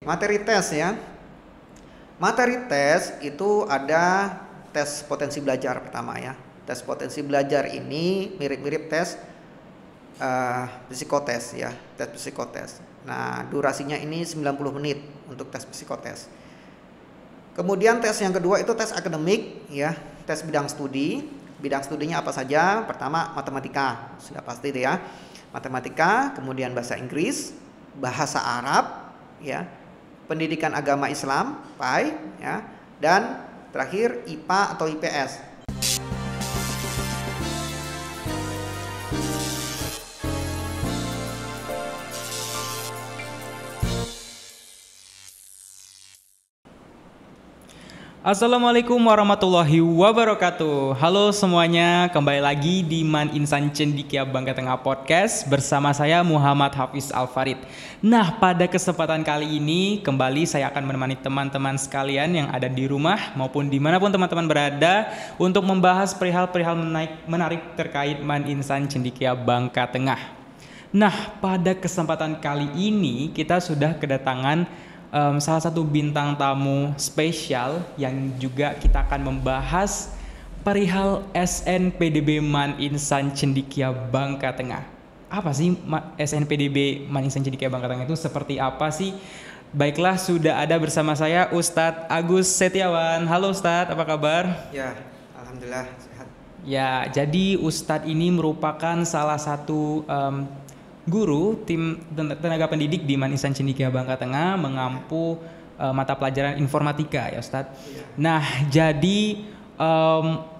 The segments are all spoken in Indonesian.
materi tes ya. Materi tes itu ada tes potensi belajar pertama ya. Tes potensi belajar ini mirip-mirip tes psikotes ya, tes psikotes. Nah, durasinya ini 90 menit untuk tes psikotes. Kemudian tes yang kedua itu tes akademik ya, tes bidang studi. Bidang studinya apa saja? Pertama matematika, sudah pasti itu ya. Matematika, kemudian bahasa Inggris, bahasa Arab ya, pendidikan agama Islam, PAI ya, dan terakhir IPA atau IPS. Assalamualaikum warahmatullahi wabarakatuh. Halo semuanya, kembali lagi di Man Insan Cendekia Bangka Tengah Podcast bersama saya Muhammad Hafiz Al-Farid. Nah, pada kesempatan kali ini kembali saya akan menemani teman-teman sekalian yang ada di rumah maupun dimanapun teman-teman berada untuk membahas perihal-perihal menarik terkait Man Insan Cendekia Bangka Tengah. Nah, pada kesempatan kali ini kita sudah kedatangan salah satu bintang tamu spesial yang juga kita akan membahas perihal SNPDB Man Insan Cendekia Bangka Tengah. Apa sih SNPDB Man Insan Cendekia Bangka Tengah itu, seperti apa sih? Baiklah, sudah ada bersama saya Ustadz Agus Setiawan. Halo Ustadz, apa kabar? Ya, alhamdulillah sehat. Ya, jadi Ustadz ini merupakan salah satu guru tim tenaga pendidik di Man Insan Cendekia Bangka Tengah, mengampu mata pelajaran informatika ya Ustadz. Ya. Nah, jadi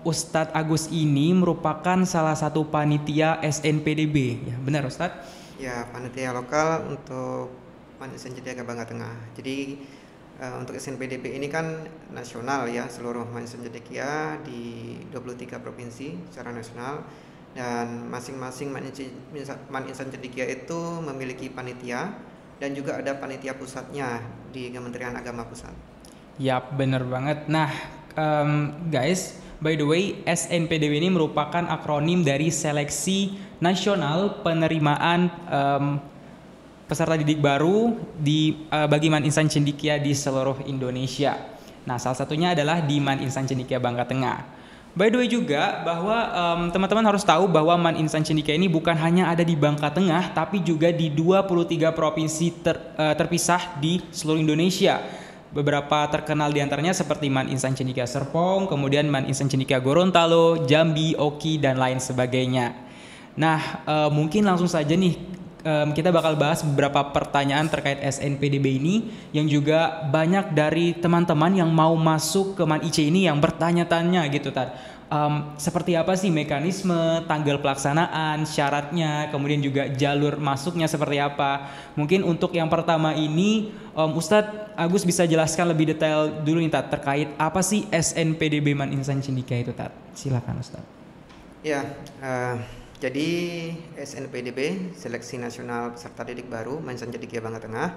Ustadz Agus ini merupakan salah satu panitia SNPDB, ya benar Ustadz? Ya, panitia lokal untuk Man Insan Cendekia Bangka Tengah. Jadi untuk SNPDB ini kan nasional ya, seluruh Man Insan Cendekia di 23 provinsi secara nasional. Dan masing-masing Man Insan Cendekia itu memiliki panitia dan juga ada panitia pusatnya di Kementerian Agama Pusat. Yap, bener banget. Nah, guys, by the way, SNPDB ini merupakan akronim dari Seleksi Nasional Penerimaan Peserta Didik Baru bagi Man Insan Cendekia di seluruh Indonesia. Nah, salah satunya adalah di Man Insan Cendekia Bangka Tengah. By the way juga bahwa teman-teman harus tahu bahwa Man Insan Cendekia ini bukan hanya ada di Bangka Tengah, tapi juga di 23 provinsi terpisah di seluruh Indonesia. Beberapa terkenal diantaranya seperti Man Insan Cendekia Serpong, kemudian Man Insan Cendekia Gorontalo, Jambi, Oki, dan lain sebagainya. Nah, mungkin langsung saja nih kita bakal bahas beberapa pertanyaan terkait SNPDB ini yang juga banyak dari teman-teman yang mau masuk ke Man IC ini yang bertanya-tanya gitu Tad. Seperti apa sih mekanisme, tanggal pelaksanaan, syaratnya, kemudian juga jalur masuknya seperti apa. Mungkin untuk yang pertama ini Ustadz Agus bisa jelaskan lebih detail dulu nih Tad, terkait apa sih SNPDB Man Insan Cendekia itu Tad. Silakan Ustadz. Ya, jadi SNPDB, Seleksi Nasional Peserta Didik Baru Man Insan Cendekia Bangka Tengah,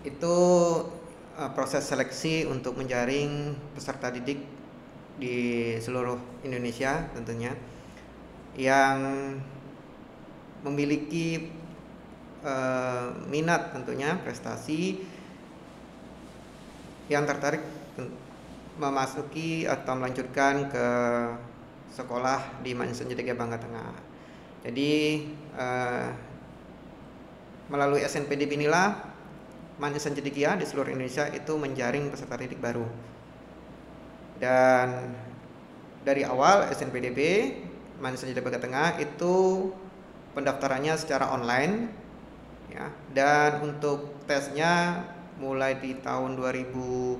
itu proses seleksi untuk menjaring peserta didik di seluruh Indonesia tentunya yang memiliki minat tentunya, prestasi, yang tertarik memasuki atau melanjutkan ke sekolah di Man Insan Cendekia Bangka Tengah. Jadi melalui SNPDB inilah Man Insan Cendekia di seluruh Indonesia itu menjaring peserta didik baru. Dan dari awal SNPDB Man Insan Cendekia Bangka Tengah itu pendaftarannya secara online ya, dan untuk tesnya mulai di tahun 2018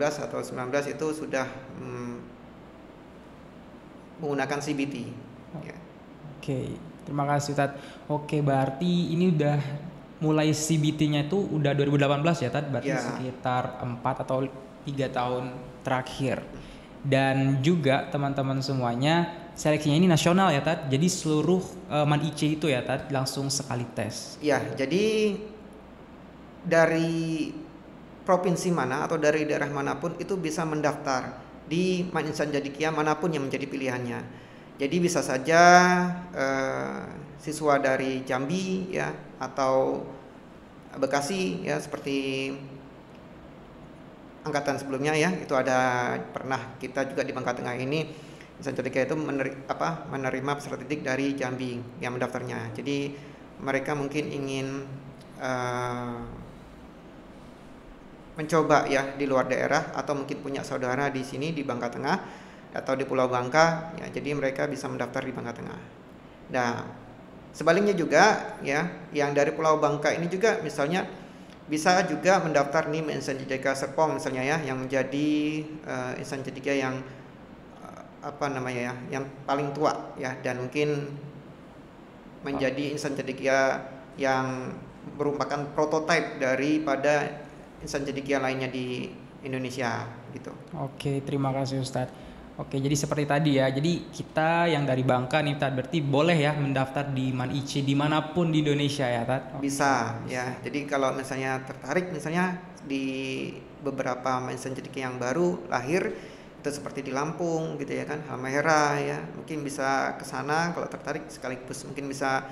atau 2019 itu sudah menggunakan CBT. Ya. Oke, terima kasih Tad. Oke, berarti ini udah mulai CBT-nya itu udah 2018 ya Tad, berarti Ya. sekitar 4 atau 3 tahun terakhir. Dan juga teman-teman semuanya, seleksinya ini nasional ya Tad, jadi seluruh Man IC itu ya Tad langsung sekali tes. Ya, jadi dari provinsi mana atau dari daerah manapun itu bisa mendaftar di Man Insan Cendekia manapun yang menjadi pilihannya. Jadi bisa saja siswa dari Jambi ya, atau Bekasi ya, seperti angkatan sebelumnya ya, itu ada pernah kita juga di Bangka Tengah ini insan cendekia itu menerima peserta didik dari Jambi yang mendaftarnya. Jadi mereka mungkin ingin mencoba ya di luar daerah, atau mungkin punya saudara di sini di Bangka Tengah atau di Pulau Bangka ya, jadi mereka bisa mendaftar di Bangka Tengah. Nah, sebaliknya juga ya, yang dari Pulau Bangka ini juga misalnya bisa juga mendaftar nih insan cendekia Serpong misalnya ya, yang menjadi insan cendekia yang yang paling tua ya, dan mungkin menjadi insan cendekia yang merupakan prototipe daripada insan cendekia lainnya di Indonesia gitu. Oke, terima kasih Ustadz. Oke, jadi seperti tadi ya. Jadi kita yang dari Bangka nih Tad, berarti boleh ya mendaftar di MAN IC dimanapun di Indonesia ya Tad? Bisa ya. Jadi kalau misalnya tertarik misalnya di beberapa insan cendekia yang baru lahir itu seperti di Lampung gitu ya kan, Halmahera ya, mungkin bisa ke sana kalau tertarik, sekaligus mungkin bisa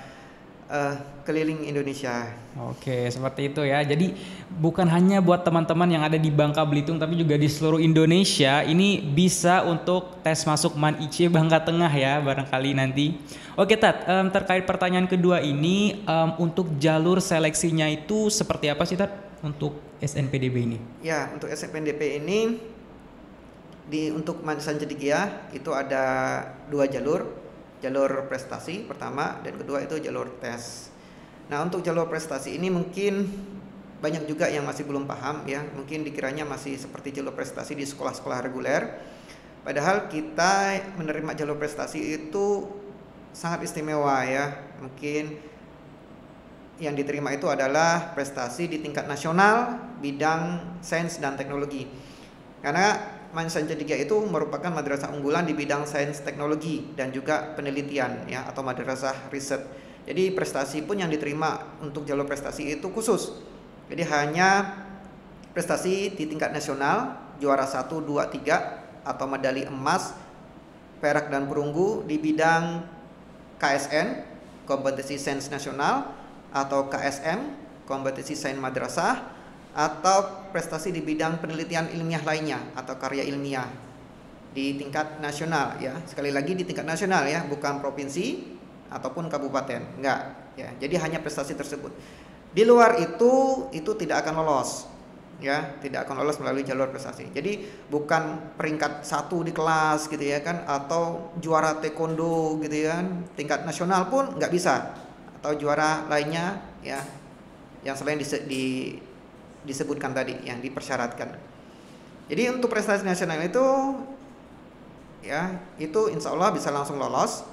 keliling Indonesia. Oke, seperti itu ya. Jadi bukan hanya buat teman-teman yang ada di Bangka Belitung, tapi juga di seluruh Indonesia ini bisa untuk tes masuk MAN IC Bangka Tengah ya, barangkali nanti. Oke Tat, terkait pertanyaan kedua ini, untuk jalur seleksinya itu seperti apa sih Tat untuk SNPDB ini? Ya, untuk SNPDB ini untuk insan cendekia itu ada 2 jalur. Jalur prestasi pertama dan kedua itu jalur tes. Nah, untuk jalur prestasi ini mungkin banyak juga yang masih belum paham ya, mungkin dikiranya masih seperti jalur prestasi di sekolah-sekolah reguler. Padahal kita menerima jalur prestasi itu sangat istimewa ya. Mungkin yang diterima itu adalah prestasi di tingkat nasional bidang sains dan teknologi. Karena insan cendekia itu merupakan madrasah unggulan di bidang sains teknologi dan juga penelitian ya, atau madrasah riset. Jadi prestasi pun yang diterima untuk jalur prestasi itu khusus. Jadi hanya prestasi di tingkat nasional, juara 1, 2, 3 atau medali emas, perak dan perunggu di bidang KSN, kompetisi sains nasional, atau KSM, kompetisi sains madrasah, atau prestasi di bidang penelitian ilmiah lainnya atau karya ilmiah di tingkat nasional ya. Sekali lagi di tingkat nasional ya, bukan provinsi ataupun kabupaten, enggak ya. Jadi hanya prestasi tersebut. Di luar itu tidak akan lolos ya, tidak akan lolos melalui jalur prestasi. Jadi bukan peringkat 1 di kelas gitu ya kan, atau juara taekwondo gitu ya kan, tingkat nasional pun nggak bisa, atau juara lainnya ya yang selain disebutkan tadi yang dipersyaratkan. Jadi untuk prestasi nasional itu ya, itu insya Allah bisa langsung lolos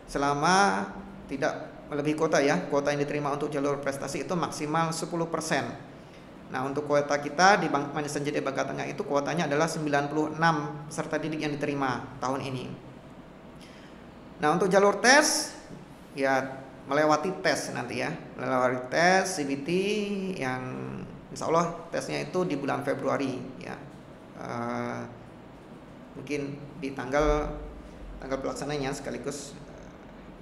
selama tidak melebihi kuota ya. Kuota yang diterima untuk jalur prestasi itu maksimal 10%. Nah, untuk kuota kita di MAN IC Bangka Tengah itu kuotanya adalah 96 peserta didik yang diterima tahun ini. Nah, untuk jalur tes ya melewati tes nanti ya, melewati tes CBT yang insya Allah tesnya itu di bulan Februari ya. Mungkin di tanggal pelaksananya sekaligus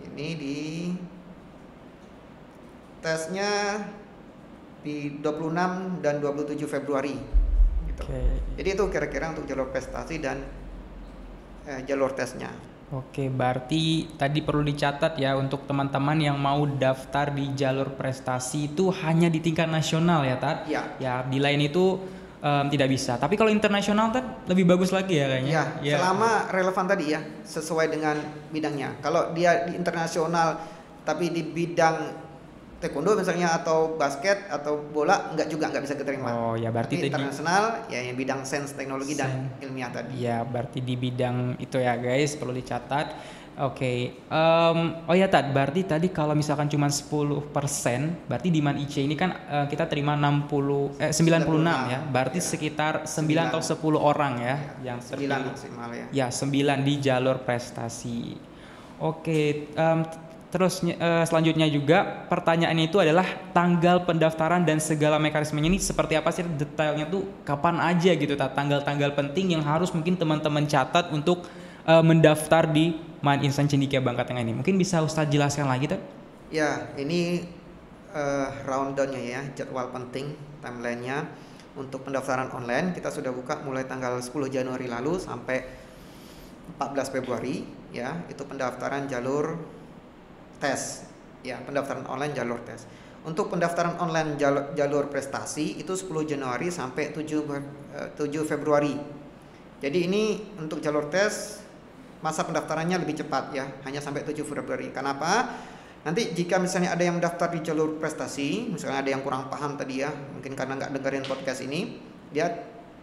ini di tesnya di 26 dan 27 Februari gitu. Jadi itu kira-kira untuk jalur prestasi dan jalur tesnya. Oke, berarti tadi perlu dicatat ya untuk teman-teman yang mau daftar di jalur prestasi itu hanya di tingkat nasional ya Tat? Ya. Ya, di lain itu tidak bisa. Tapi kalau internasional Tat lebih bagus lagi ya kayaknya. Ya, selama relevan tadi ya, sesuai dengan bidangnya. Kalau dia di internasional tapi di bidang taekwondo misalnya atau basket atau bola nggak bisa keterima. Oh ya, berarti tapi internasional ya yang bidang sains teknologi dan ilmiah tadi. Ya, berarti di bidang itu ya guys, perlu dicatat. Oke. Oh ya Tad, berarti tadi kalau misalkan cuma 10%, berarti di MAN IC ini kan kita terima 96 ya. Berarti ya, sekitar 9 atau 10 orang ya yang 9 maksimal ya. Ya, 9 di jalur prestasi. Oke, terus selanjutnya juga pertanyaannya itu adalah tanggal pendaftaran dan segala mekanismenya ini seperti apa sih, detailnya tuh kapan aja gitu, tanggal-tanggal penting yang harus mungkin teman-teman catat untuk mendaftar di MAN Insan Cendekia Bangka Tengah ini. Mungkin bisa Ustadz jelaskan lagi Tad? Ya, ini rundown-nya ya, jadwal penting timelinenya untuk pendaftaran online. Kita sudah buka mulai tanggal 10 Januari lalu sampai 14 Februari ya, itu pendaftaran jalur tes ya, pendaftaran online jalur tes. Untuk pendaftaran online jalur prestasi itu 10 Januari sampai 7 Februari. Jadi ini untuk jalur tes masa pendaftarannya lebih cepat ya, hanya sampai 7 Februari. Kenapa? Nanti jika misalnya ada yang mendaftar di jalur prestasi, misalnya ada yang kurang paham tadi ya, mungkin karena nggak dengerin podcast ini, dia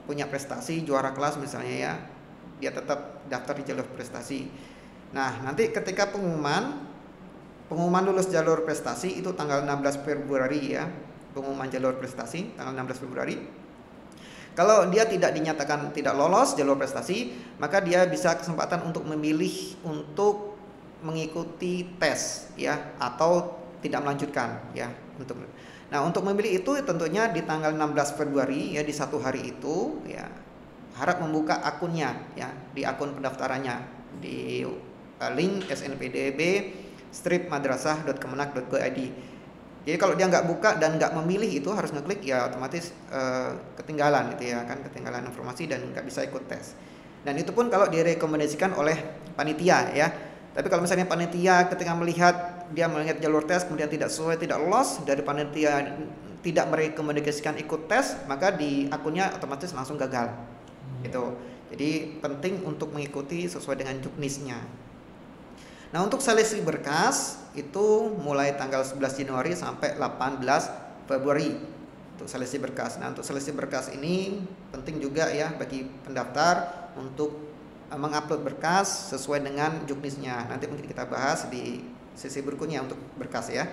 punya prestasi juara kelas misalnya ya, dia tetap daftar di jalur prestasi. Nah nanti ketika pengumuman lulus jalur prestasi itu tanggal 16 Februari ya, pengumuman jalur prestasi tanggal 16 Februari. Kalau dia tidak dinyatakan tidak lolos jalur prestasi, maka dia bisa kesempatan untuk memilih untuk mengikuti tes ya, atau tidak melanjutkan ya. Untuk memilih itu tentunya di tanggal 16 Februari ya, di satu hari itu ya, harap membuka akunnya ya, di akun pendaftarannya di link snpdb-madrasah.kemenak.go.id. Jadi kalau dia nggak buka dan nggak memilih itu harus ngeklik ya, otomatis ketinggalan gitu ya kan, ketinggalan informasi dan nggak bisa ikut tes. Dan itu pun kalau direkomendasikan oleh panitia ya. Tapi kalau misalnya panitia ketika melihat jalur tes kemudian tidak sesuai, tidak lolos, dari panitia tidak merekomendasikan ikut tes, maka di akunnya otomatis langsung gagal. Gitu. Jadi penting untuk mengikuti sesuai dengan juknisnya. Nah untuk seleksi berkas itu mulai tanggal 11 Januari sampai 18 Februari untuk seleksi berkas. Nah untuk seleksi berkas ini penting juga ya bagi pendaftar untuk mengupload berkas sesuai dengan juknisnya. Nanti mungkin kita bahas di sesi berikutnya untuk berkas ya.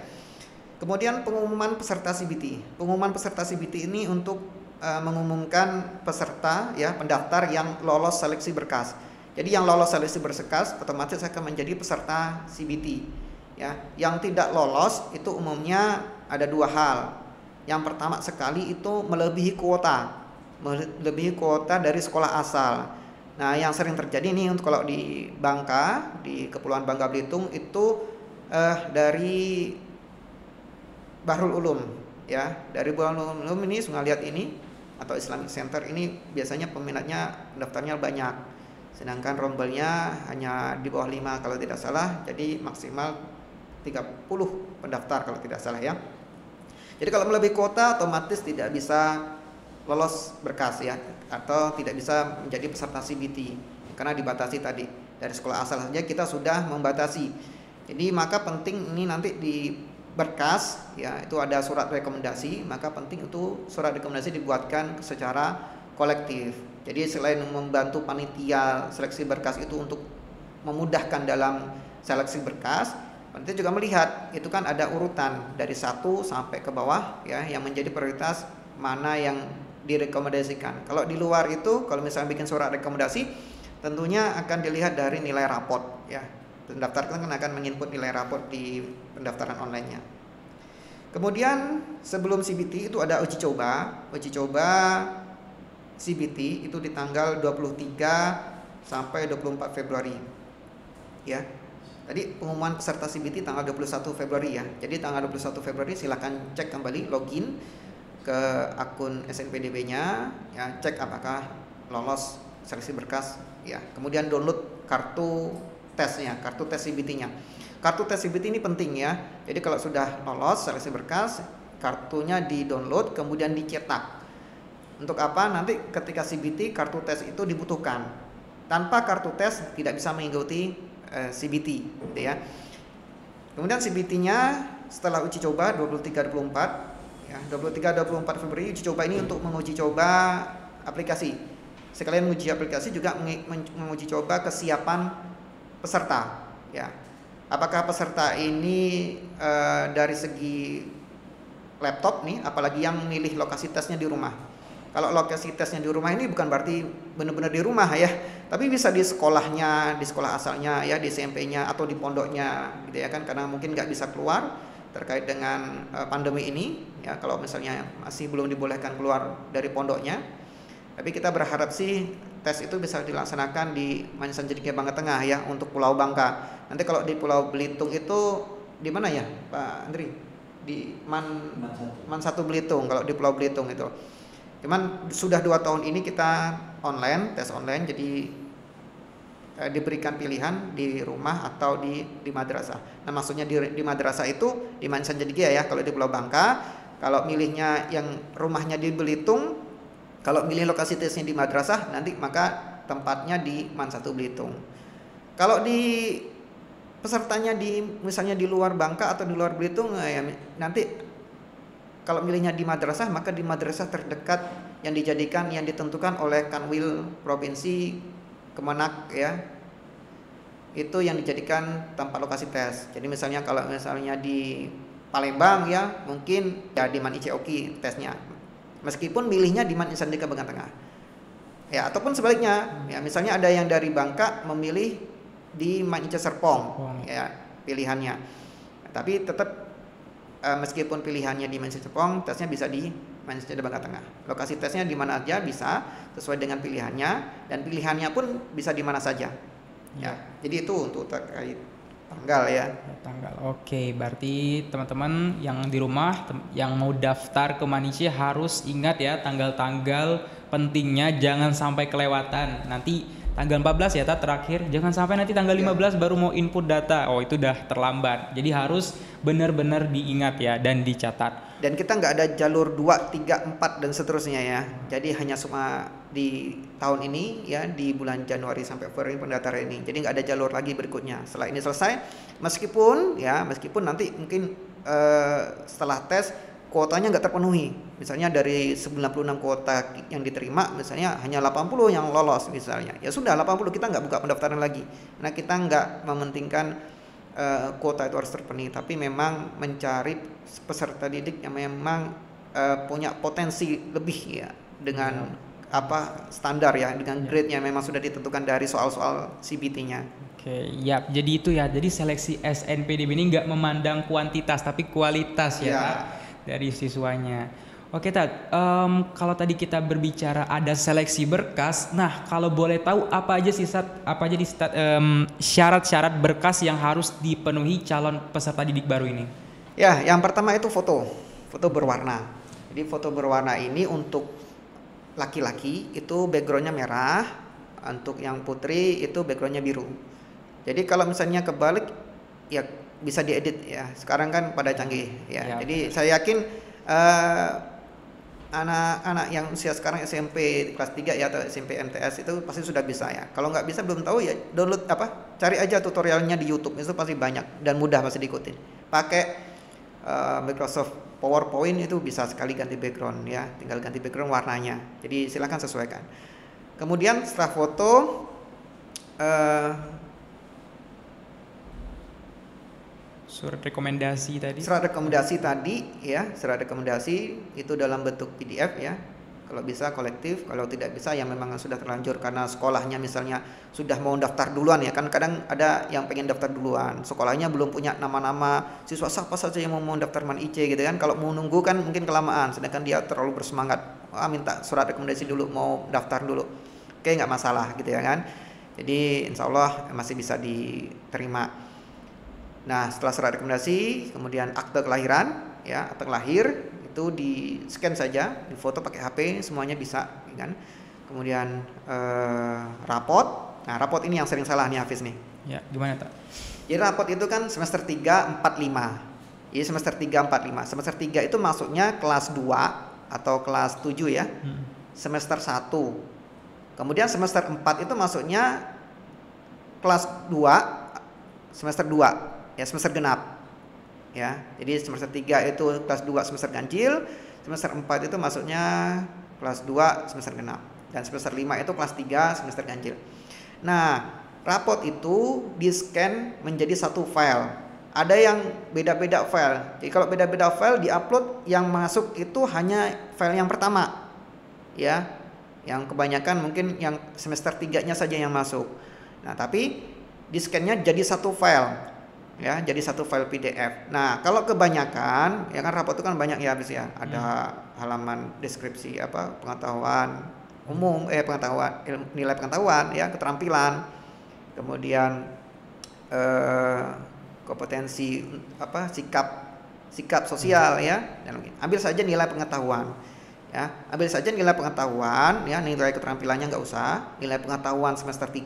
Kemudian pengumuman peserta CBT. Pengumuman peserta CBT ini untuk mengumumkan peserta ya, pendaftar yang lolos seleksi berkas. Jadi yang lolos seleksi berkas otomatis akan menjadi peserta CBT ya. Yang tidak lolos itu umumnya ada dua hal. Yang pertama sekali itu melebihi kuota dari sekolah asal. Nah yang sering terjadi nih untuk kalau di Bangka, di Kepulauan Bangka Belitung itu dari Bahrul Ulum ya, dari Bahrul Ulum ini Sungai Liat ini atau Islamic Center ini biasanya peminatnya pendaftarnya banyak, sedangkan rombelnya hanya di bawah 5 kalau tidak salah, jadi maksimal 30 pendaftar kalau tidak salah ya. Jadi kalau melebihi kuota otomatis tidak bisa lolos berkas ya, atau tidak bisa menjadi peserta CBT karena dibatasi tadi dari sekolah asal saja kita sudah membatasi. Jadi maka penting ini nanti di berkas ya itu ada surat rekomendasi, maka penting itu surat rekomendasi dibuatkan secara kolektif. Jadi selain membantu panitia seleksi berkas itu untuk memudahkan dalam seleksi berkas, panitia juga melihat itu kan ada urutan dari 1 sampai ke bawah ya, yang menjadi prioritas mana yang direkomendasikan. Kalau di luar itu, kalau misalnya bikin surat rekomendasi, tentunya akan dilihat dari nilai raport ya. Pendaftar kan akan menginput nilai raport di pendaftaran online-nya. Kemudian sebelum CBT itu ada uji coba. Uji coba CBT itu di tanggal 23 sampai 24 Februari. Ya. Tadi pengumuman peserta CBT tanggal 21 Februari ya. Jadi tanggal 21 Februari silakan cek kembali, login ke akun SNPDB-nya ya, cek apakah lolos seleksi berkas ya. Kemudian download kartu tesnya, kartu tes CBT-nya. Kartu tes CBT ini penting ya. Jadi kalau sudah lolos seleksi berkas, kartunya di-download kemudian dicetak. Untuk apa? Nanti ketika CBT kartu tes itu dibutuhkan. Tanpa kartu tes tidak bisa mengikuti CBT gitu ya. Kemudian CBT-nya setelah uji coba 23-24 ya, 23-24 Februari uji coba ini untuk menguji coba aplikasi. Sekalian menguji aplikasi juga menguji coba kesiapan peserta ya. Apakah peserta ini dari segi laptop nih, apalagi yang milih lokasi tesnya di rumah. Kalau lokasi tesnya di rumah ini bukan berarti benar-benar di rumah ya, tapi bisa di sekolahnya, di sekolah asalnya ya, di SMP-nya atau di pondoknya gitu ya kan, karena mungkin nggak bisa keluar terkait dengan pandemi ini ya, kalau misalnya masih belum dibolehkan keluar dari pondoknya. Tapi kita berharap sih tes itu bisa dilaksanakan di Mansan Jedinya Bangka Tengah ya, untuk Pulau Bangka. Nanti kalau di Pulau Belitung itu di mana ya Pak Andri? di Man 1 Belitung, kalau di Pulau Belitung itu. Cuman sudah 2 tahun ini kita tes online, jadi diberikan pilihan di rumah atau di madrasah. Nah maksudnya di madrasah itu di Mansan Jadigia ya, kalau di Pulau Bangka. Kalau milihnya yang rumahnya di Belitung, kalau milih lokasi tesnya di madrasah, nanti maka tempatnya di Man 1 Belitung. Kalau di pesertanya misalnya di luar Bangka atau di luar Belitung, ya nanti kalau milihnya di madrasah, maka di madrasah terdekat yang ditentukan oleh Kanwil Provinsi Kemenak ya, itu yang dijadikan tempat lokasi tes. Jadi misalnya kalau misalnya di Palembang ya, mungkin ya di Man Iceoki tesnya, meskipun milihnya di Man Insan Dika Bagan Tengah ya, ataupun sebaliknya ya, misalnya ada yang dari Bangka memilih di Man Ice Serpong ya pilihannya, tapi tetap meskipun pilihannya di Man Ice Serpong, tesnya bisa di Man Ice Bagan Tengah. Lokasi tesnya di mana aja bisa sesuai dengan pilihannya, dan pilihannya pun bisa di mana saja ya. Jadi itu untuk terkait tanggal ya. Tanggal. Oke, berarti teman-teman yang di rumah yang mau daftar ke Man Ice harus ingat ya tanggal-tanggal pentingnya, jangan sampai kelewatan. Nanti tanggal 14 ya terakhir, jangan sampai nanti tanggal 15 baru mau input data. Oh, itu udah terlambat. Jadi harus benar-benar diingat ya dan dicatat. Dan kita nggak ada jalur 2, 3, 4 dan seterusnya ya. Jadi hanya cuma di tahun ini ya, di bulan Januari sampai Februari pendaftaran ini. Jadi nggak ada jalur lagi berikutnya. Setelah ini selesai, meskipun nanti mungkin setelah tes kuotanya nggak terpenuhi. Misalnya dari 96 kuota yang diterima, misalnya hanya 80 yang lolos misalnya. Ya sudah 80, kita nggak buka pendaftaran lagi. Nah kita nggak mementingkan kuota itu harus terpenuhi, tapi memang mencari peserta didik yang memang punya potensi lebih ya, dengan standar ya, dengan grade-nya memang sudah ditentukan dari soal-soal CBT-nya. Oke, ya, jadi itu ya. Jadi seleksi SNPDB ini nggak memandang kuantitas tapi kualitas ya. Dari siswanya. Oke Tad, kalau tadi kita berbicara ada seleksi berkas, nah kalau boleh tahu apa aja syarat-syarat berkas yang harus dipenuhi calon peserta didik baru ini? Ya, yang pertama itu foto berwarna. Jadi foto berwarna ini untuk laki-laki itu backgroundnya merah, untuk yang putri itu backgroundnya biru. Jadi kalau misalnya kebalik ya bisa diedit ya. Sekarang kan pada canggih ya. Jadi saya yakin anak-anak yang usia sekarang SMP kelas 3 ya atau SMP MTS itu pasti sudah bisa ya. Kalau nggak bisa belum tahu ya download cari aja tutorialnya di YouTube, itu pasti banyak dan mudah pasti diikutin. Pakai Microsoft PowerPoint itu bisa sekali ganti background ya, tinggal ganti background warnanya. Jadi silakan sesuaikan. Kemudian setelah foto surat rekomendasi tadi ya, surat rekomendasi itu dalam bentuk PDF ya. Kalau bisa kolektif, kalau tidak bisa yang memang sudah terlanjur karena sekolahnya misalnya sudah mau daftar duluan ya, kan kadang ada yang pengen daftar duluan, sekolahnya belum punya nama-nama siswa siapa saja yang mau daftar Man IC gitu kan. Kalau mau nunggu kan mungkin kelamaan, sedangkan dia terlalu bersemangat, minta surat rekomendasi dulu, mau daftar dulu, oke nggak masalah gitu ya kan. Jadi insya Allah masih bisa diterima. Nah setelah surat rekomendasi, kemudian akte kelahiran ya, akte lahir itu di scan saja, di foto pakai HP semuanya bisa kan. Kemudian rapot. Nah rapot ini yang sering salah nih Hafiz nih ya. Gimana tak? Jadi rapot itu kan semester 3, 4, 5. Jadi semester 3, 4, 5. Semester 3 itu masuknya kelas 2 atau kelas 7 ya. Semester 1. Kemudian semester 4 itu masuknya kelas 2, semester 2 ya, semester genap ya. Jadi semester 3 itu kelas 2 semester ganjil, semester 4 itu masuknya kelas 2 semester genap, dan semester 5 itu kelas 3 semester ganjil. Nah rapot itu di scan menjadi satu file. Ada yang beda-beda file. Jadi kalau beda-beda file diupload, yang masuk itu hanya file yang pertama ya, yang kebanyakan mungkin yang semester 3-nya saja yang masuk. Nah tapi di scan-nya jadi satu file ya, jadi satu file PDF. Nah kalau kebanyakan ya kan rapot itu kan banyak ya habis ya, ada halaman deskripsi pengetahuan umum, nilai pengetahuan ya, keterampilan, kemudian kompetensi sikap sikap sosial ya. Dan ambil saja nilai pengetahuan. Ya, ambil saja nilai pengetahuan ya, nilai keterampilannya nggak usah, nilai pengetahuan semester 3,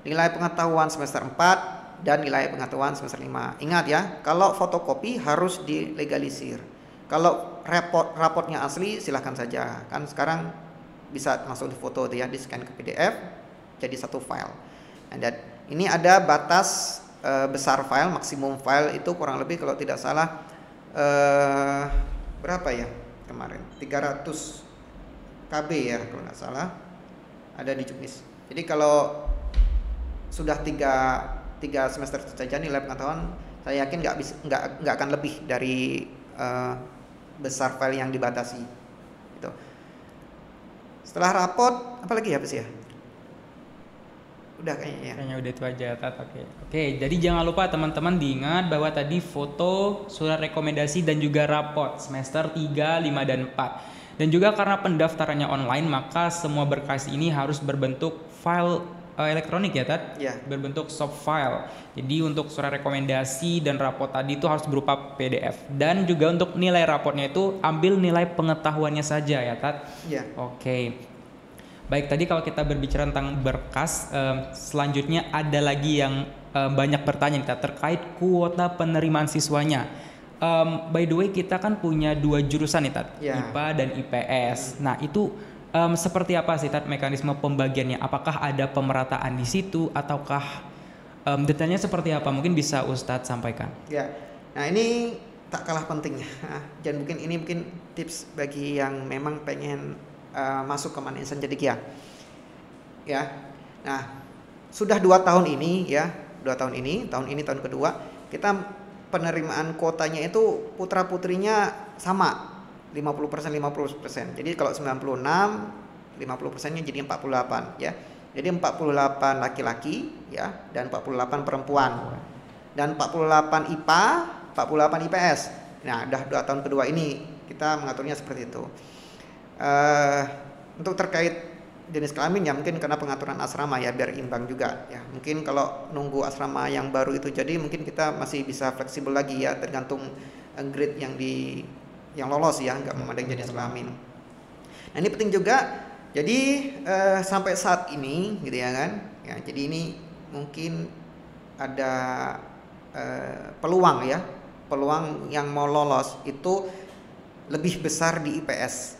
nilai pengetahuan semester 4 dan nilai pengetahuan semester 5. Ingat ya, kalau fotokopi harus dilegalisir. Kalau raportnya asli silahkan saja. Kan sekarang bisa langsung difoto ya, di scan ke PDF jadi satu file. Dan ini ada batas besar file, maksimum file itu kurang lebih kalau tidak salah berapa ya kemarin 300 KB ya kalau nggak salah, ada di Juknis. Jadi kalau sudah tiga semester saja nilai pengetahuan, saya yakin nggak akan lebih dari besar file yang dibatasi. Gitu. Setelah rapot, apa lagi ya Pak ya? Udah kayaknya. Kayaknya udah itu aja, Tat. Oke, jadi jangan lupa teman-teman diingat bahwa tadi foto, surat rekomendasi dan juga raport semester 3, 5 dan 4. Dan juga karena pendaftarannya online, maka semua berkas ini harus berbentuk file elektronik ya, Tat? Iya. Berbentuk soft file. Jadi untuk surat rekomendasi dan raport tadi itu harus berupa PDF. Dan juga untuk nilai raportnya itu ambil nilai pengetahuannya saja ya, Tat? Iya. Oke. Baik, tadi kalau kita berbicara tentang berkas, selanjutnya ada lagi yang banyak bertanya kita terkait kuota penerimaan siswanya. By the way, kita kan punya 2 jurusan nih, Tat, IPA dan IPS. Nah, itu seperti apa sih, Tat, mekanisme pembagiannya? Apakah ada pemerataan di situ ataukah detailnya seperti apa? Mungkin bisa Ustadz sampaikan. Ya, nah ini tak kalah pentingnya. Dan mungkin tips bagi yang memang pengen masuk ke Man-Insan Cendekia. Ya. Nah, sudah 2 tahun ini ya, 2 tahun ini, tahun kedua, kita penerimaan kuotanya itu putra-putrinya sama, 50% 50%. Jadi kalau 96, 50%-nya jadi 48 ya. Jadi 48 laki-laki ya dan 48 perempuan. Dan 48 IPA, 48 IPS. Nah, udah 2 tahun kedua ini kita mengaturnya seperti itu. Untuk terkait jenis kelamin ya mungkin karena pengaturan asrama ya biar imbang juga ya. Mungkin kalau nunggu asrama yang baru itu jadi mungkin kita masih bisa fleksibel lagi ya, tergantung grade yang lolos ya, nggak memandang jenis kelamin. Nah ini penting juga. Jadi sampai saat ini gitu ya kan ya, jadi ini mungkin ada peluang yang mau lolos itu lebih besar di IPS.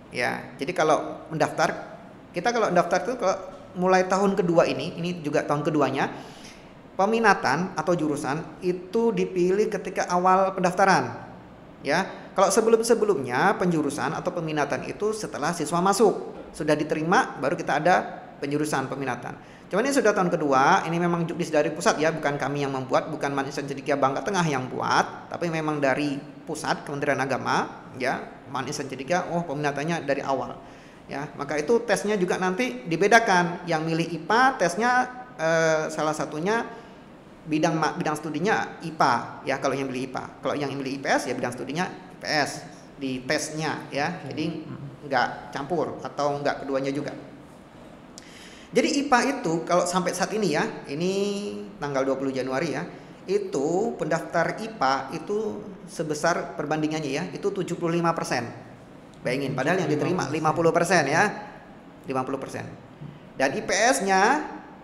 Ya, jadi kalau mendaftar, kita kalau mendaftar itu kalau mulai tahun kedua ini juga tahun keduanya, peminatan atau jurusan itu dipilih ketika awal pendaftaran. Ya, kalau sebelumnya penjurusan atau peminatan itu setelah siswa masuk, sudah diterima baru kita ada penjurusan peminatan. Cuman ini sudah tahun kedua, ini memang Juknis dari pusat ya, bukan kami yang membuat, bukan Man-Insan Cendekia Bangka Tengah yang buat, tapi memang dari pusat Kementerian Agama ya, Man-Insan Cendekia peminatannya dari awal. Ya, maka itu tesnya juga nanti dibedakan. Yang milih IPA tesnya salah satunya bidang studinya IPA ya kalau yang milih IPA. Kalau yang milih IPS ya bidang studinya IPS di tesnya ya. Jadi nggak campur atau nggak keduanya juga. Jadi IPA itu kalau sampai saat ini ya, ini tanggal 20 Januari ya, itu pendaftar IPA itu sebesar perbandingannya ya, itu 75%. Bayangin, padahal yang diterima 50% ya, 50%. Dan IPS-nya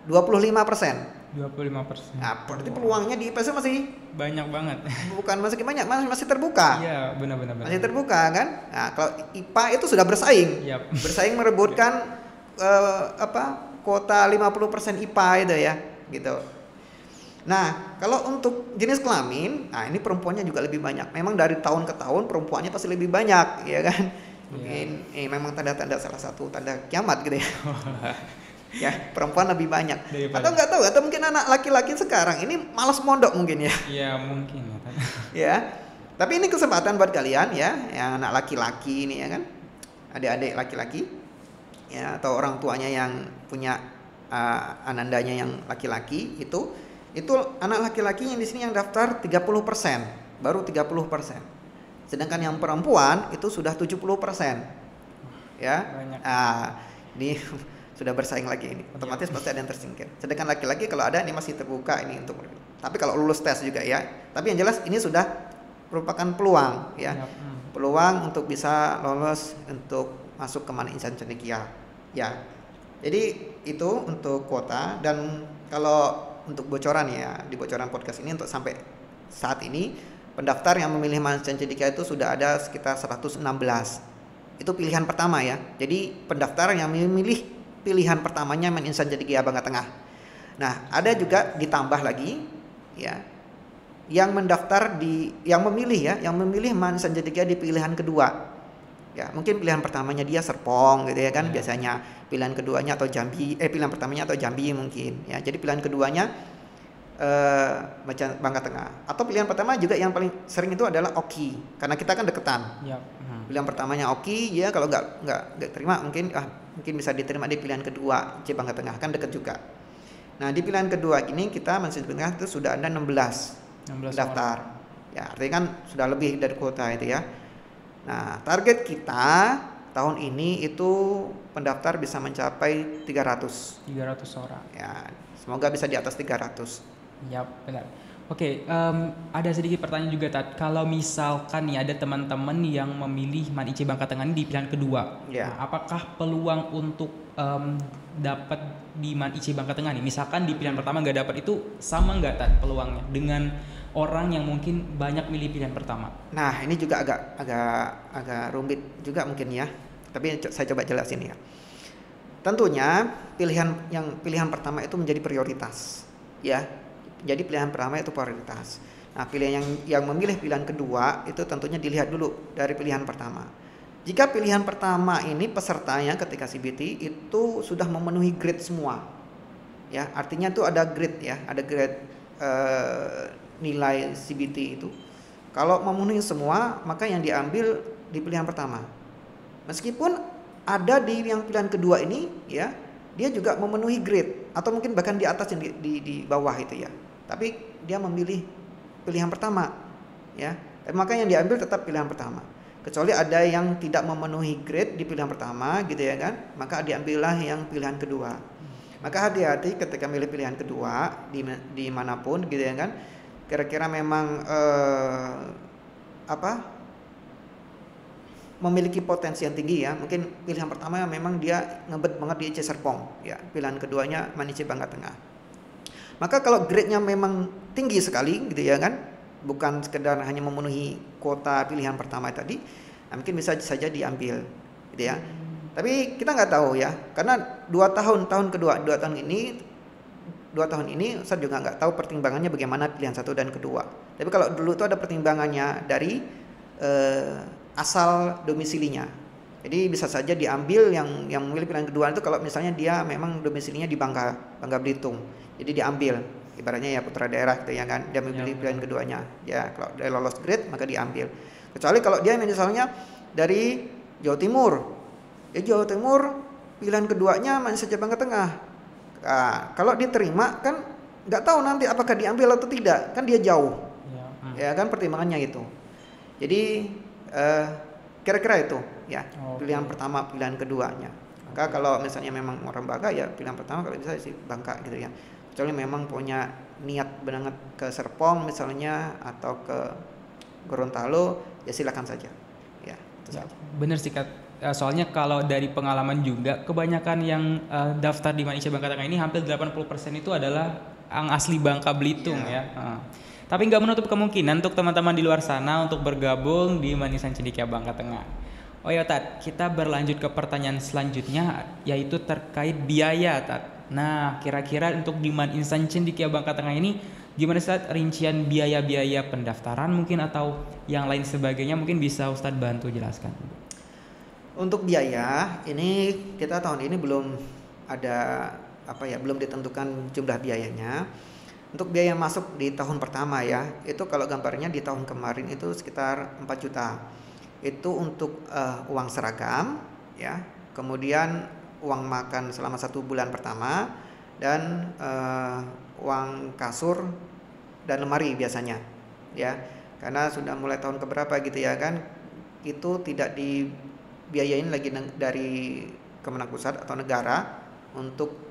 25%. 25%. Nah, berarti peluangnya di IPS masih banyak banget. Bukan masih banyak, masih terbuka. Iya, benar. Masih terbuka kan? Nah, kalau IPA itu sudah bersaing. Yep. Bersaing merebutkan kuota 50% IPA itu ya, gitu. Nah, kalau untuk jenis kelamin, nah ini perempuannya juga lebih banyak. Memang dari tahun ke tahun perempuannya pasti lebih banyak, ya kan? Mungkin memang tanda-tanda salah satu tanda kiamat gitu ya. Ya, perempuan lebih banyak. Atau nggak tahu, atau mungkin anak laki-laki sekarang ini malas mondok mungkin ya. Iya, mungkin ya. Ya. Tapi ini kesempatan buat kalian ya, yang anak laki-laki ini ya kan. Adik-adik laki-laki ya, atau orang tuanya yang punya anandanya yang laki-laki itu anak laki-laki yang di sini yang daftar 30%, baru 30%. Sedangkan yang perempuan itu sudah 70%. Ya. Banyak. Ini sudah bersaing lagi ini. Otomatis pasti ada yang tersingkir. Sedangkan laki-laki kalau ada ini masih terbuka ini untuk. Tapi kalau lulus tes juga ya. Tapi yang jelas ini sudah merupakan peluang ya. Yap. Peluang untuk bisa lolos untuk masuk ke Man Insan Cendekia ya. Jadi itu untuk kuota. Dan kalau untuk bocoran ya, di bocoran podcast ini untuk sampai saat ini pendaftar yang memilih Man Insan Cendekia itu sudah ada sekitar 116. Itu pilihan pertama ya. Jadi pendaftar yang memilih pilihan pertamanya Man Insan Cendekia Bangka Tengah. Nah, ada juga ditambah lagi ya, yang mendaftar yang memilih Man Insan Cendekia di pilihan kedua. Ya, mungkin pilihan pertamanya dia Serpong gitu ya kan, biasanya pilihan keduanya atau Jambi, pilihan pertamanya atau Jambi mungkin ya. Jadi pilihan keduanya Bangka Tengah. Atau pilihan pertama juga yang paling sering itu adalah Oki, karena kita kan deketan. Yap. Pilihan pertamanya Oki ya, kalau nggak terima mungkin bisa diterima di pilihan kedua C Bangka Tengah, kan deket juga. Nah, di pilihan kedua ini kita Man Insan Cendekia itu sudah ada 16 daftar. Ya, artinya kan sudah lebih dari kuota itu ya. Nah, target kita tahun ini itu pendaftar bisa mencapai 300 orang. ya. Semoga bisa di atas 300. Yap, benar. Oke, ada sedikit pertanyaan juga, Tat. Kalau misalkan nih ada teman-teman yang memilih Man IC Bangka Tengah ini di pilihan kedua, Ya. nah, apakah peluang untuk dapat di Man IC Bangka Tengah nih? Misalkan di pilihan pertama nggak dapat, itu sama nggak, Tat, peluangnya dengan orang yang mungkin banyak milih pilihan pertama? Nah, ini juga agak rumit juga mungkin ya. Tapi saya coba jelasin ya. Tentunya pilihan pertama itu menjadi prioritas ya. Jadi pilihan pertama itu prioritas. Nah, pilihan yang memilih pilihan kedua itu tentunya dilihat dulu dari pilihan pertama. Jika pilihan pertama ini pesertanya ketika CBT itu sudah memenuhi grade semua, ya artinya itu ada grade ya, ada grade nilai CBT itu. Kalau memenuhi semua, maka yang diambil di pilihan pertama. Meskipun ada di yang pilihan kedua ini ya, dia juga memenuhi grade atau mungkin bahkan di atas yang di bawah itu ya. Tapi dia memilih pilihan pertama ya. Maka yang diambil tetap pilihan pertama. Kecuali ada yang tidak memenuhi grade di pilihan pertama gitu ya kan, maka diambillah yang pilihan kedua. Maka hati-hati ketika milih pilihan kedua di manapun gitu ya kan. Kira-kira memang memiliki potensi yang tinggi ya. Mungkin pilihan pertama memang dia ngebet banget di IC Serpong ya. Pilihan keduanya Man IC Bangka Tengah. Maka kalau grade-nya memang tinggi sekali gitu ya kan, bukan sekedar hanya memenuhi kuota pilihan pertama tadi, nah mungkin bisa saja diambil gitu ya. Tapi kita nggak tahu ya, karena 2 tahun ini saya juga nggak tahu pertimbangannya bagaimana pilihan satu dan kedua. Tapi kalau dulu itu ada pertimbangannya dari asal domisilinya. Jadi bisa saja diambil yang memilih pilihan kedua itu kalau misalnya dia memang domisilinya di Bangka Belitung. Jadi diambil, ibaratnya ya putra daerah gitu ya kan, dia memilih pilihan keduanya. Ya kalau dia lolos grade maka diambil. Kecuali kalau dia misalnya dari Jawa Timur. Ya Jawa Timur pilihan keduanya Man IC Bangka Tengah. Nah, kalau diterima kan nggak tahu nanti apakah diambil atau tidak, kan dia jauh. Ya kan pertimbangannya itu. Jadi kira-kira itu ya, pilihan pertama, pilihan keduanya. Maka kalau misalnya memang orang Bangka ya pilihan pertama kalau bisa sih Bangka gitu ya. Kecuali memang punya niat banget ke Serpong misalnya atau ke Gorontalo, ya silakan saja. Ya, itu saja. Bener sih, Kak. Soalnya kalau dari pengalaman juga kebanyakan yang daftar di Man IC Bangka Tengah ini hampir 80% itu adalah yang asli Bangka Belitung ya. Tapi nggak menutup kemungkinan untuk teman-teman di luar sana untuk bergabung di Man Insan Cendekia Bangka Tengah. Oh ya, Tat, kita berlanjut ke pertanyaan selanjutnya, yaitu terkait biaya, Tat. Nah, kira-kira untuk di Man Insan Cendekia Bangka Tengah ini gimana sih, Tat, rincian biaya-biaya pendaftaran mungkin atau yang lain sebagainya, mungkin bisa Ustadz bantu jelaskan. Untuk biaya ini kita tahun ini belum ada belum ditentukan jumlah biayanya. Untuk biaya masuk di tahun pertama ya, itu kalau gambarnya di tahun kemarin itu sekitar 4 juta. Itu untuk uang seragam ya, kemudian uang makan selama 1 bulan pertama, dan uang kasur dan lemari biasanya ya, karena sudah mulai tahun keberapa gitu ya kan, itu tidak dibiayain lagi dari Kemenang Pusat atau negara untuk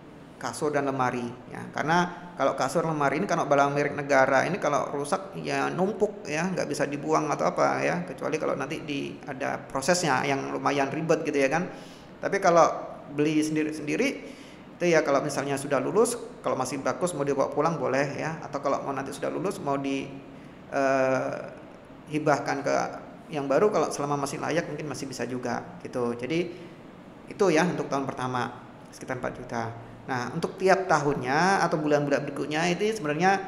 kasur dan lemari ya. Karena kalau kasur lemari ini kalau barang milik negara ini kalau rusak ya numpuk ya, nggak bisa dibuang atau apa ya, kecuali kalau nanti ada prosesnya yang lumayan ribet gitu ya kan. Tapi kalau beli sendiri-sendiri itu ya, kalau misalnya sudah lulus, kalau masih bagus mau dibawa pulang boleh ya, atau kalau mau nanti sudah lulus mau dihibahkan ke yang baru, kalau selama masih layak mungkin masih bisa juga gitu. Jadi itu ya untuk tahun pertama sekitar 4 juta. Nah untuk tiap tahunnya atau bulan-bulan berikutnya itu sebenarnya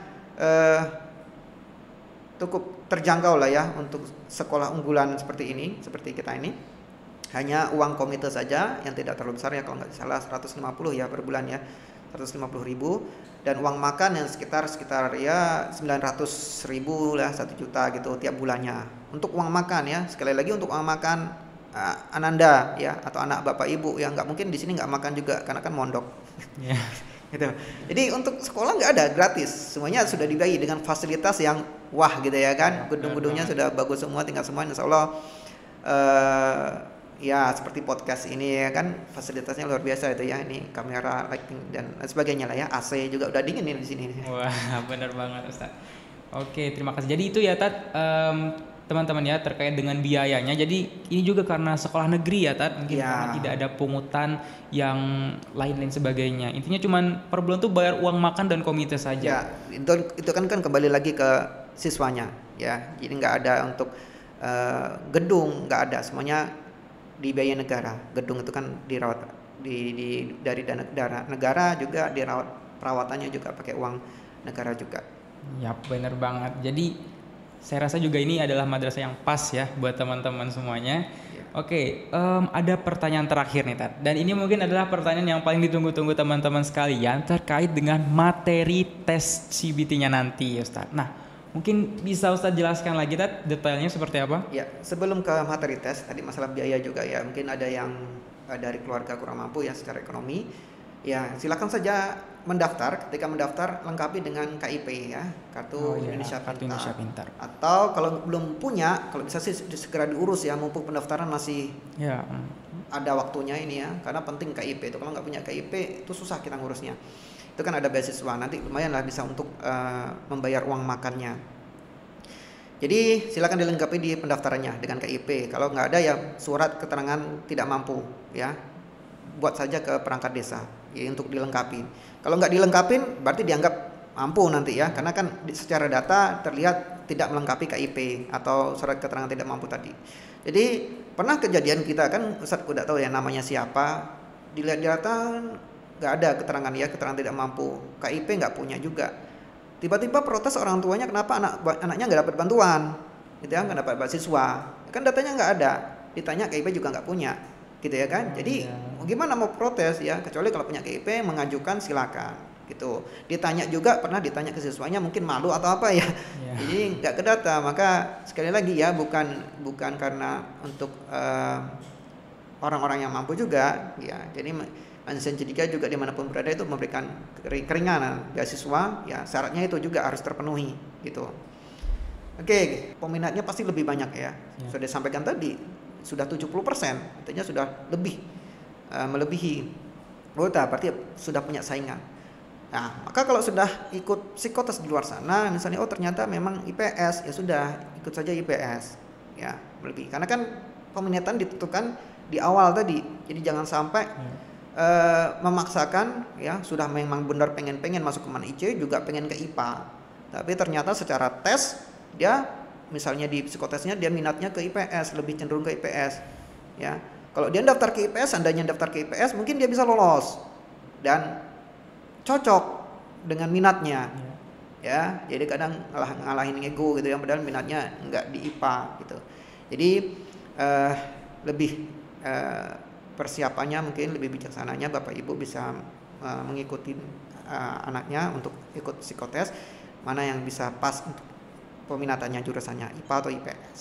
cukup terjangkau lah ya untuk sekolah unggulan seperti ini, seperti kita ini. Hanya uang komite saja yang tidak terlalu besar ya, kalau nggak salah 150 ya per bulan ya, 150.000, dan uang makan yang sekitar ya 900.000 lah, 1 juta gitu tiap bulannya untuk uang makan ya. Sekali lagi untuk uang makan Ananda ya, atau anak bapak ibu yang nggak mungkin di sini nggak makan juga karena kan mondok. Yeah. Gitu. Jadi untuk sekolah nggak ada, gratis, semuanya sudah dibayar dengan fasilitas yang wah gitu ya kan. Gedung-gedungnya sudah bagus semua, tinggal semua insya Allah ya seperti podcast ini ya kan, fasilitasnya luar biasa itu ya, ini kamera, lighting dan sebagainya lah ya, AC juga udah dingin nih di sini. Wah benar banget Ustaz. Oke, terima kasih. Jadi itu ya Tat, teman-teman ya, terkait dengan biayanya. Jadi ini juga karena sekolah negeri ya Tat, mungkin Ya. karena tidak ada pungutan yang lain-lain sebagainya. Intinya cuman per bulan tuh bayar uang makan dan komite saja. Ya, itu kan kembali lagi ke siswanya ya. Jadi nggak ada untuk gedung, nggak ada, semuanya dibiayai negara. Gedung itu kan dirawat dari dana negara, juga dirawat, perawatannya juga pakai uang negara juga. Yap, benar banget. Jadi saya rasa juga ini adalah madrasah yang pas ya buat teman-teman semuanya. Oke, ada pertanyaan terakhir nih Tat. Dan ini mungkin adalah pertanyaan yang paling ditunggu-tunggu teman-teman sekalian terkait dengan materi tes CBT-nya nanti Ustaz. Nah, mungkin bisa Ustaz jelaskan lagi Tat, detailnya seperti apa? Ya, sebelum ke materi tes, tadi masalah biaya juga ya. Mungkin ada yang dari keluarga kurang mampu ya secara ekonomi. Ya, silakan saja mendaftar. Ketika mendaftar lengkapi dengan KIP ya, kartu Indonesia Pintar. Kartu Indonesia Pintar. Atau kalau belum punya, kalau bisa sih segera diurus ya, mumpung pendaftaran masih Ya. ada waktunya ini ya, karena penting KIP itu. Kalau nggak punya KIP itu susah kita ngurusnya. Itu kan ada beasiswa, nanti lumayan lah bisa untuk membayar uang makannya. Jadi silakan dilengkapi di pendaftarannya dengan KIP. Kalau nggak ada ya surat keterangan tidak mampu ya, buat saja ke perangkat desa ya, untuk dilengkapi. Kalau nggak dilengkapin berarti dianggap mampu nanti ya, karena kan secara data terlihat tidak melengkapi KIP atau surat keterangan tidak mampu tadi. Jadi pernah kejadian kita kan, Ustadz udah tahu ya namanya siapa, dilihat di data nggak ada keterangan ya, keterangan tidak mampu, KIP nggak punya juga. Tiba-tiba protes orang tuanya, kenapa anaknya nggak dapat bantuan, gitu ya, nggak dapat beasiswa, kan datanya nggak ada, ditanya KIP juga nggak punya, gitu ya kan. Jadi gimana mau protes ya, kecuali kalau punya KIP mengajukan silakan, gitu. Ditanya juga, pernah ditanya ke siswanya mungkin malu atau apa ya, jadi nggak kedata. Maka sekali lagi ya, bukan karena untuk orang-orang yang mampu juga ya. Jadi Insan Cedika juga dimanapun berada itu memberikan keringanan beasiswa ya, syaratnya itu juga harus terpenuhi gitu. Oke, peminatnya pasti lebih banyak ya. Sudah disampaikan tadi sudah 70%, artinya sudah lebih melebihi kuota, berarti sudah punya saingan. Nah, maka kalau sudah ikut psikotes di luar sana, misalnya ternyata memang IPS, ya sudah ikut saja IPS ya, lebih. Karena kan peminatan ditentukan di awal tadi. Jadi jangan sampai memaksakan ya, sudah memang benar pengen masuk ke IC, juga pengen ke IPA, tapi ternyata secara tes dia misalnya di psikotesnya dia minatnya ke IPS, lebih cenderung ke IPS ya. Kalau dia daftar ke IPS, seandainya daftar ke IPS mungkin dia bisa lolos dan cocok dengan minatnya ya. Jadi kadang ngalahin ego gitu ya, padahal minatnya enggak di IPA gitu. Jadi lebih persiapannya mungkin lebih bijaksananya Bapak Ibu bisa mengikuti anaknya untuk ikut psikotes, mana yang bisa pas untuk peminatannya, jurusannya IPA atau IPS.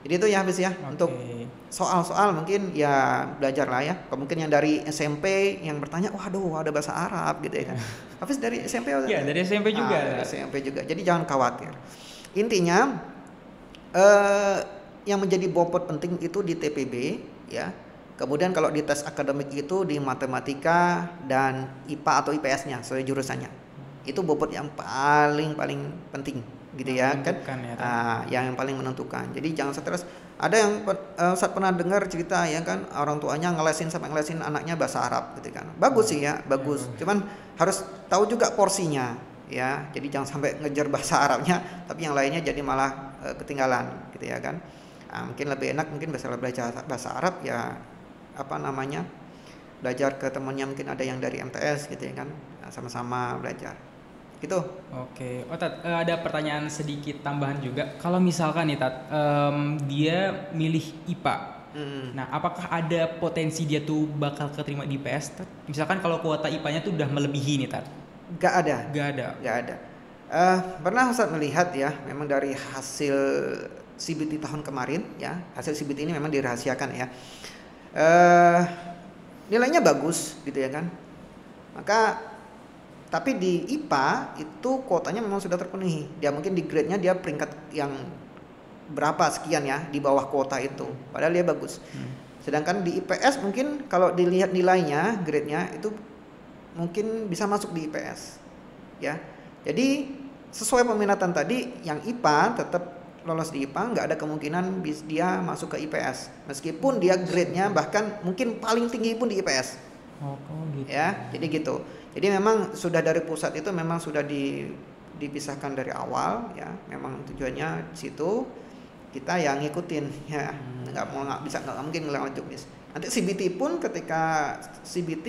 Jadi itu ya habis ya. Untuk soal-soal mungkin ya belajar lah ya. Mungkin yang dari SMP yang bertanya, waduh ada bahasa Arab gitu ya kan. Hafiz dari SMP? Ya dari SMP juga. Dari SMP juga. Jadi jangan khawatir. Intinya yang menjadi bobot penting itu di TPB ya. Kemudian kalau di tes akademik itu di matematika dan IPA atau IPS-nya sesuai jurusannya. Itu bobot yang paling penting gitu ya kan. Yang paling menentukan. Jadi jangan stres. Ada yang saat pernah dengar cerita ya kan, orang tuanya ngelesin anaknya bahasa Arab gitu kan. Bagus sih ya, bagus. Cuman harus tahu juga porsinya ya. Jadi jangan sampai ngejar bahasa Arabnya tapi yang lainnya jadi malah ketinggalan gitu ya kan. Mungkin lebih enak mungkin belajar bahasa Arab ya, belajar ke temannya, mungkin ada yang dari MTS gitu ya kan, sama-sama belajar gitu. Oke. Tat, ada pertanyaan sedikit tambahan juga. Kalau misalkan nih Tat, dia milih IPA, nah apakah ada potensi dia tuh bakal keterima di IPS Tat? Misalkan kalau kuota IPA-nya tuh udah melebihi nih Tat? Gak ada. Pernah Ustadz melihat ya, memang dari hasil CBT tahun kemarin ya, hasil CBT ini memang dirahasiakan ya, nilainya bagus gitu ya kan. Maka tapi di IPA itu kuotanya memang sudah terpenuhi. Dia mungkin di grade-nya dia peringkat yang berapa sekian ya di bawah kuota itu. Padahal dia bagus. Sedangkan di IPS mungkin kalau dilihat nilainya, grade-nya itu mungkin bisa masuk di IPS. Ya. Jadi sesuai peminatan tadi, yang IPA tetap lolos di IPA, nggak ada kemungkinan dia masuk ke IPS. Meskipun dia grade-nya bahkan mungkin paling tinggi pun di IPS. Gitu. Ya, jadi gitu. Jadi memang sudah dari pusat itu memang sudah dipisahkan dari awal ya. Memang tujuannya situ, kita yang ngikutin ya. Nggak mungkin ngelewat juknis. Nanti CBT pun ketika CBT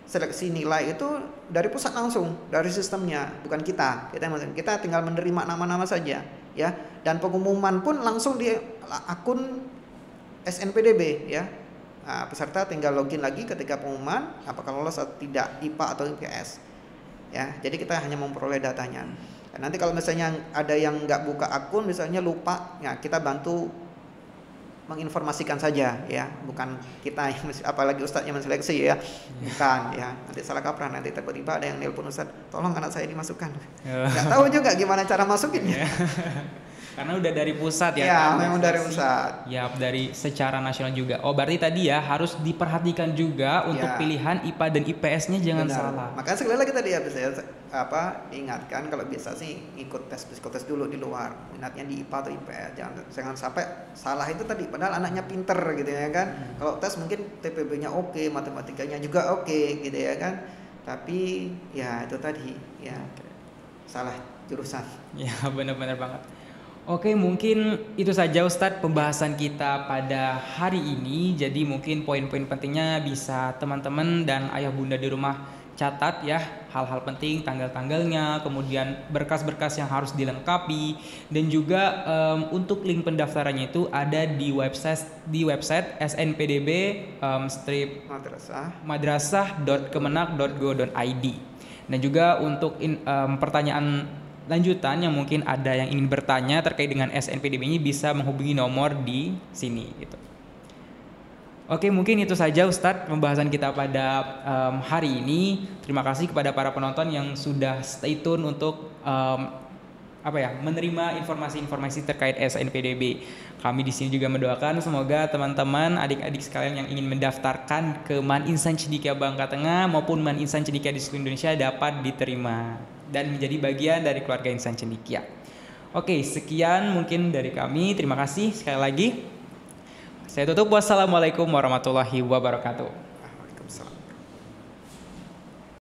seleksi nilai itu dari pusat langsung, dari sistemnya, bukan kita. Kita tinggal menerima nama-nama saja ya. Dan pengumuman pun langsung di akun SNPDB ya. Nah, peserta tinggal login lagi ketika pengumuman apakah lolos atau tidak IPA atau IPS ya. Jadi kita hanya memperoleh datanya. Dan nanti kalau misalnya ada yang nggak buka akun, misalnya lupa ya, kita bantu menginformasikan saja ya, bukan kita yang apalagi ustadznya menseleksi ya, bukan ya. Nanti salah kaprah, nanti tiba-tiba ada yang nelpon ustadz, tolong anak saya dimasukkan, nggak tahu juga gimana cara masukinnya. Karena udah dari pusat ya. Ya, memang dari pusat. Ya, dari secara nasional juga. Oh, berarti tadi ya harus diperhatikan juga untuk pilihan IPA dan IPS-nya jangan salah. Makanya sekali lagi tadi ya saya diingatkan kalau bisa sih ikut psikotes dulu di luar. Minatnya di IPA atau IPS. Jangan sampai salah itu tadi, padahal anaknya pinter gitu ya kan. Kalau tes mungkin TPB-nya oke, matematikanya juga oke gitu ya kan. Tapi ya itu tadi ya salah jurusan. Ya, benar-benar banget. Oke, mungkin itu saja Ustadz pembahasan kita pada hari ini. Jadi mungkin poin-poin pentingnya bisa teman-teman dan ayah bunda di rumah catat ya, hal-hal penting, tanggal-tanggalnya, kemudian berkas-berkas yang harus dilengkapi, dan juga untuk link pendaftarannya itu ada di website SNPDB madrasah.kemenak.go.id. Dan juga untuk pertanyaan lanjutan yang mungkin ada yang ingin bertanya terkait dengan SNPDB ini bisa menghubungi nomor di sini gitu. Oke, mungkin itu saja Ustadz pembahasan kita pada hari ini. Terima kasih kepada para penonton yang sudah stay tune untuk menerima informasi-informasi terkait SNPDB. Kami di sini juga mendoakan semoga teman-teman adik-adik sekalian yang ingin mendaftarkan ke Man Insan Cendekia Bangka Tengah maupun Man Insan Cendekia di seluruh Indonesia dapat diterima dan menjadi bagian dari keluarga Insan Cendekia. Oke, sekian mungkin dari kami. Terima kasih sekali lagi. Saya tutup. Wassalamualaikum warahmatullahi wabarakatuh.